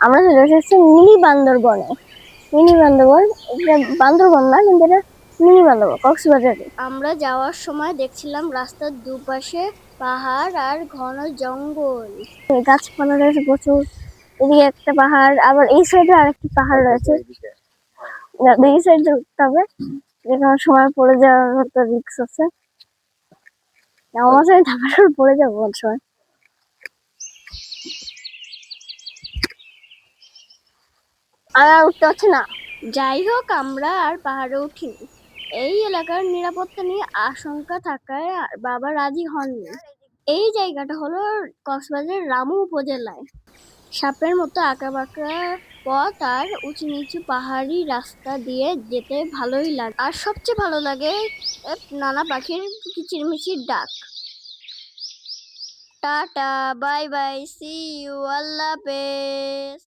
আমরা চলে এসেছি মিনি বান্দরবনে। মিনি বান্দরবন, এটা বান্দরবন না, কিন্তু এটা মিনি বান্দরবন, কক্সবাজারে। আমরা যাওয়ার সময় দেখছিলাম রাস্তার দুপাশে পাহাড় আর ঘন জঙ্গল, গাছপালা রয়েছে প্রচুর। এদিকে একটা পাহাড়, আবার এই সাইডে আরেকটি পাহাড় রয়েছে। এই সাইডে উঠতে হবে, যেখানে সময় পড়ে যাওয়ার মতো রিস্ক আছে। আমার সাথে ধাপার পড়ে যাবো কোন সময়। আর উঠতে হচ্ছে না। যাই হোক, আমরা আর পাহাড়ে উঠিনি। এই এলাকার নিরাপত্তা নিয়ে আশঙ্কা থাকায় বাবা রাজি হননি। এই জায়গাটা হলো কক্সবাজারের রামু উপজেলায়। সাপের মতো আঁকাবাঁকা পথ আর উঁচু নিচু পাহাড়ি রাস্তা দিয়ে যেতে ভালোই লাগে। আর সবচেয়ে ভালো লাগে নানা পাখির কিচিরমিচির ডাক। Tata, bye bye, see you, আল্লাহ হাফেজ।